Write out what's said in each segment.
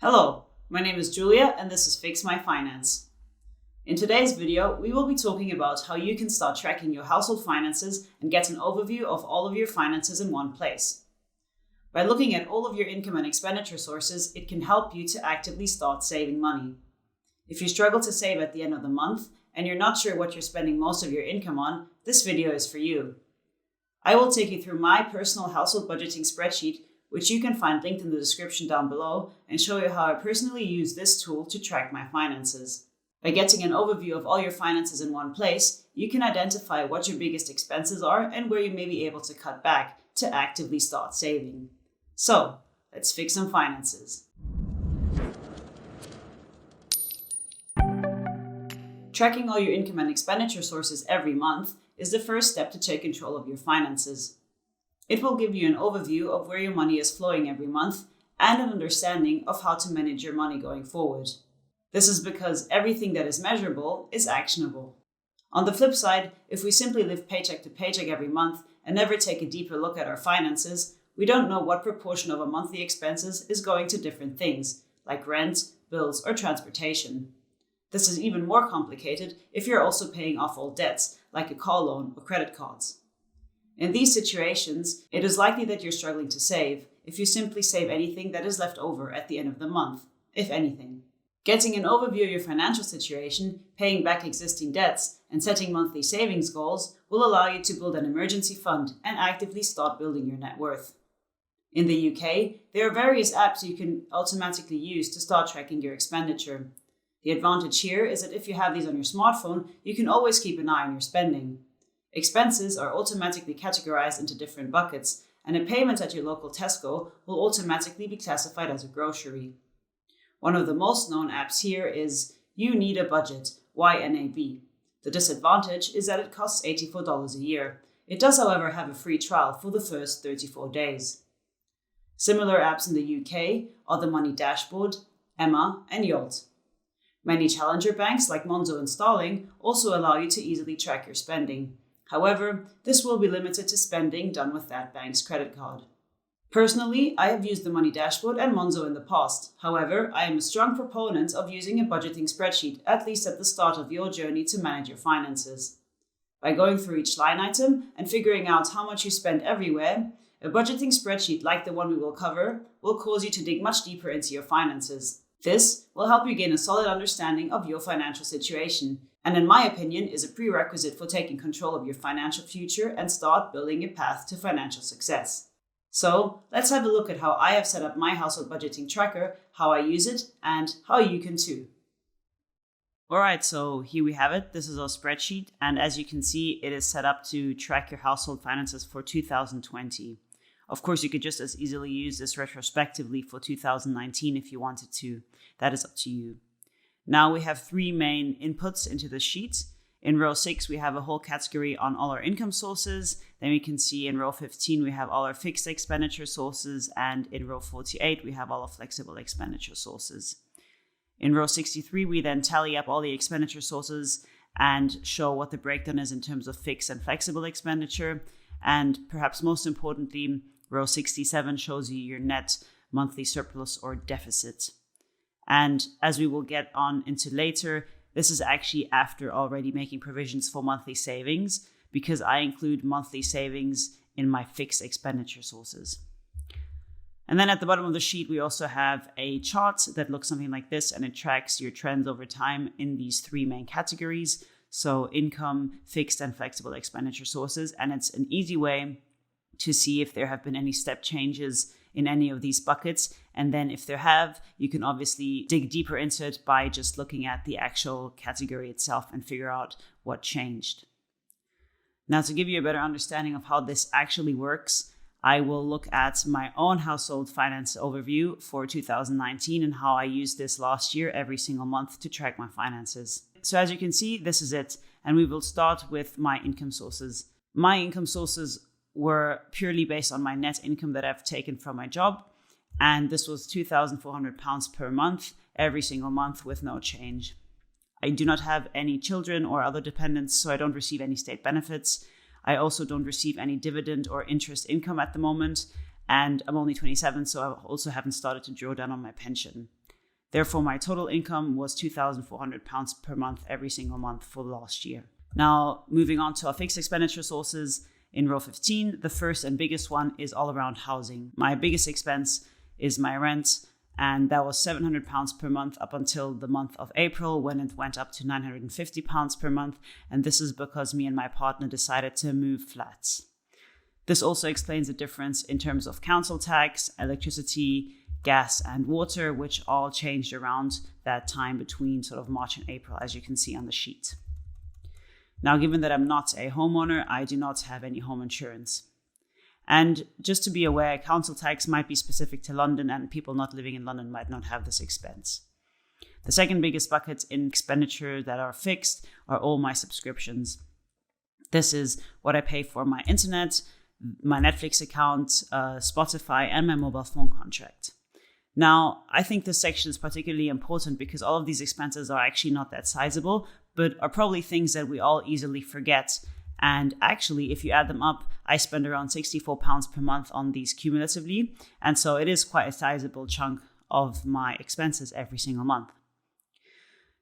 Hello, my name is Julia and this is Fix My Finance. In today's video, we will be talking about how you can start tracking your household finances and get an overview of all of your finances in one place. By looking at all of your income and expenditure sources, it can help you to actively start saving money. If you struggle to save at the end of the month and you're not sure what you're spending most of your income on, this video is for you. I will take you through my personal household budgeting spreadsheet, which you can find linked in the description down below, and show you how I personally use this tool to track my finances. By getting an overview of all your finances in one place, you can identify what your biggest expenses are and where you may be able to cut back to actively start saving. So, let's fix some finances. Tracking all your income and expenditure sources every month is the first step to take control of your finances. It will give you an overview of where your money is flowing every month and an understanding of how to manage your money going forward. This is because everything that is measurable is actionable. On the flip side, if we simply live paycheck to paycheck every month and never take a deeper look at our finances, we don't know what proportion of our monthly expenses is going to different things, like rent, bills, or transportation. This is even more complicated if you're also paying off all debts, like a car loan or credit cards. In these situations, it is likely that you're struggling to save if you simply save anything that is left over at the end of the month, if anything. Getting an overview of your financial situation, paying back existing debts, and setting monthly savings goals will allow you to build an emergency fund and actively start building your net worth. In the UK, there are various apps you can automatically use to start tracking your expenditure. The advantage here is that if you have these on your smartphone, you can always keep an eye on your spending. Expenses are automatically categorized into different buckets, and a payment at your local Tesco will automatically be classified as a grocery. One of the most known apps here is You Need a Budget, YNAB. The disadvantage is that it costs $84 a year. It does, however, have a free trial for the first 34 days. Similar apps in the UK are the Money Dashboard, Emma, and Yolt. Many challenger banks like Monzo and Starling also allow you to easily track your spending. However, this will be limited to spending done with that bank's credit card. Personally, I have used the Money Dashboard and Monzo in the past. However, I am a strong proponent of using a budgeting spreadsheet, at least at the start of your journey to manage your finances. By going through each line item and figuring out how much you spend everywhere, a budgeting spreadsheet like the one we will cover will cause you to dig much deeper into your finances. This will help you gain a solid understanding of your financial situation, and in my opinion is a prerequisite for taking control of your financial future and start building a path to financial success. So let's have a look at how I have set up my household budgeting tracker, how I use it, and how you can too. Alright, so here we have it. This is our spreadsheet, and as you can see, it is set up to track your household finances for 2020. Of course, you could just as easily use this retrospectively for 2019 if you wanted to. That is up to you. Now we have three main inputs into the sheet. In row 6, we have a whole category on all our income sources. Then we can see in row 15, we have all our fixed expenditure sources. And in row 48, we have all our flexible expenditure sources. In row 63, we then tally up all the expenditure sources and show what the breakdown is in terms of fixed and flexible expenditure. And perhaps most importantly, row 67 shows you your net monthly surplus or deficit. And as we will get on into later, this is actually after already making provisions for monthly savings, because I include monthly savings in my fixed expenditure sources. And then at the bottom of the sheet, we also have a chart that looks something like this, and it tracks your trends over time in these three main categories. So income, fixed and flexible expenditure sources. And it's an easy way to see if there have been any step changes in any of these buckets. And then if there have, you can obviously dig deeper into it by just looking at the actual category itself and figure out what changed. Now, to give you a better understanding of how this actually works, I will look at my own household finance overview for 2019 and how I used this last year every single month to track my finances. So as you can see, this is it. And we will start with my income sources. My income sources were purely based on my net income that I've taken from my job. And this was £2,400 per month, every single month with no change. I do not have any children or other dependents, so I don't receive any state benefits. I also don't receive any dividend or interest income at the moment. And I'm only 27, so I also haven't started to draw down on my pension. Therefore, my total income was £2,400 per month every single month for the last year. Now, moving on to our fixed expenditure sources in row 15, the first and biggest one is all around housing. My biggest expense is my rent, and that was £700 per month up until the month of April, when it went up to £950 per month. And this is because me and my partner decided to move flats. This also explains the difference in terms of council tax, electricity, gas, and water, which all changed around that time between sort of March and April, as you can see on the sheet. Now, given that I'm not a homeowner, I do not have any home insurance. And just to be aware, council tax might be specific to London, and people not living in London might not have this expense. The second biggest bucket in expenditure that are fixed are all my subscriptions. This is what I pay for my internet, my Netflix account, Spotify, and my mobile phone contract. Now, I think this section is particularly important because all of these expenses are actually not that sizable, but are probably things that we all easily forget. And actually, if you add them up, I spend around £64 per month on these cumulatively. And so it is quite a sizable chunk of my expenses every single month.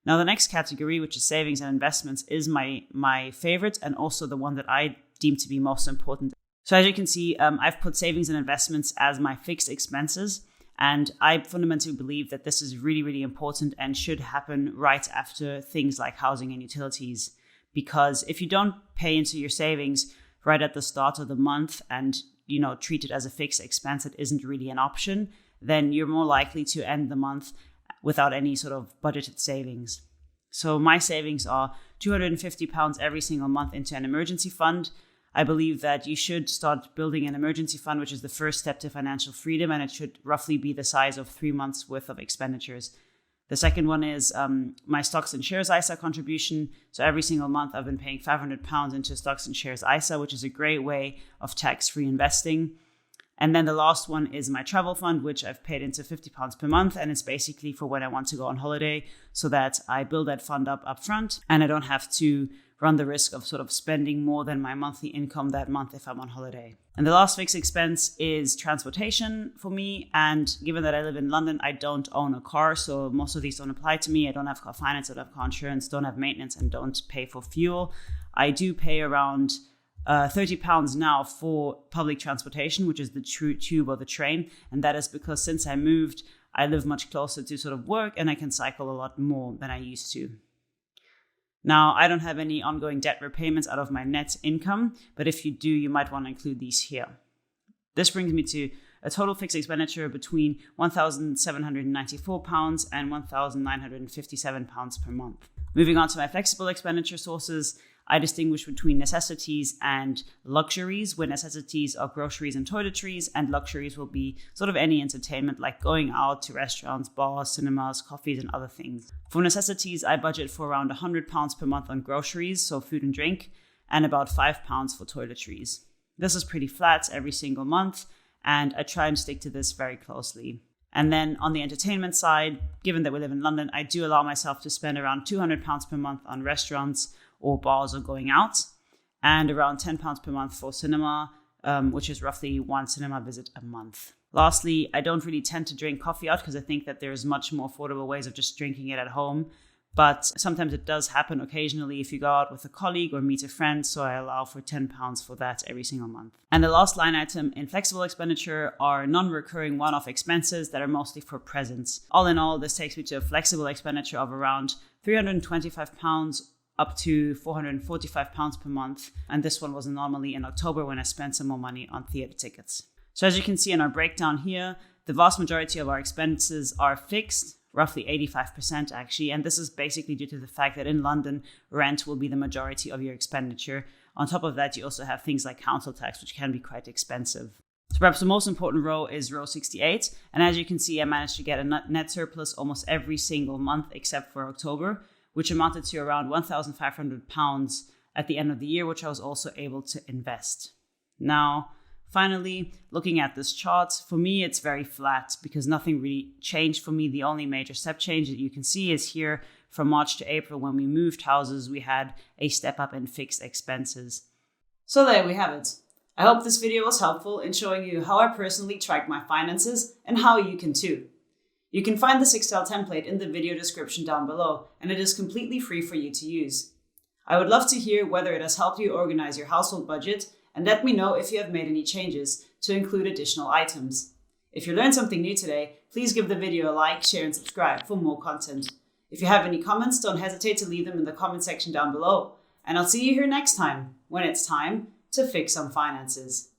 Now, the next category, which is savings and investments, is my favorite and also the one that I deem to be most important. So as you can see, I've put savings and investments as my fixed expenses. And I fundamentally believe that this is really, really important and should happen right after things like housing and utilities. Because if you don't pay into your savings right at the start of the month and, treat it as a fixed expense that isn't really an option, then you're more likely to end the month without any sort of budgeted savings. So my savings are £250 every single month into an emergency fund. I believe that you should start building an emergency fund, which is the first step to financial freedom, and it should roughly be the size of 3 months worth of expenditures. The second one is my stocks and shares ISA contribution. So every single month I've been paying £500 into stocks and shares ISA, which is a great way of tax-free investing. And then the last one is my travel fund, which I've paid into £50 per month. And it's basically for when I want to go on holiday, so that I build that fund up front and I don't have to run the risk of sort of spending more than my monthly income that month if I'm on holiday. And the last fixed expense is transportation for me. And given that I live in London, I don't own a car, so most of these don't apply to me. I don't have car finance, I don't have car insurance, don't have maintenance, and don't pay for fuel. I do pay around £30 now for public transportation, which is the tube or the train. And that is because since I moved, I live much closer to sort of work and I can cycle a lot more than I used to. Now, I don't have any ongoing debt repayments out of my net income, but if you do, you might want to include these here. This brings me to a total fixed expenditure between £1,794 and £1,957 per month. Moving on to my flexible expenditure sources, I distinguish between necessities and luxuries, where necessities are groceries and toiletries, and luxuries will be sort of any entertainment like going out to restaurants, bars, cinemas, coffees, and other things. For necessities, I budget for around £100 per month on groceries, so food and drink, and about £5 for toiletries. This is pretty flat every single month, and I try and stick to this very closely. And then on the entertainment side, given that we live in London, I do allow myself to spend around £200 per month on restaurants or bars or going out, and around £10 per month for cinema, which is roughly one cinema visit a month. Lastly, I don't really tend to drink coffee out because I think that there's much more affordable ways of just drinking it at home. But sometimes it does happen occasionally if you go out with a colleague or meet a friend, so I allow for £10 for that every single month. And the last line item in flexible expenditure are non-recurring one-off expenses that are mostly for presents. All in all, this takes me to a flexible expenditure of around £325 up to £445 per month. And this one was anomaly in October when I spent some more money on theatre tickets. So as you can see in our breakdown here, the vast majority of our expenses are fixed, roughly 85% actually. And this is basically due to the fact that in London, rent will be the majority of your expenditure. On top of that, you also have things like council tax, which can be quite expensive. So perhaps the most important row is row 68. And as you can see, I managed to get a net surplus almost every single month except for October, which amounted to around £1,500 at the end of the year, which I was also able to invest. Now, finally, looking at this chart, for me, it's very flat because nothing really changed for me. The only major step change that you can see is here from March to April. When we moved houses, we had a step up in fixed expenses. So there we have it. I hope this video was helpful in showing you how I personally track my finances and how you can too. You can find this Excel template in the video description down below, and it is completely free for you to use. I would love to hear whether it has helped you organize your household budget, and let me know if you have made any changes to include additional items. If you learned something new today, please give the video a like, share, and subscribe for more content. If you have any comments, don't hesitate to leave them in the comment section down below. And I'll see you here next time, when it's time to fix some finances.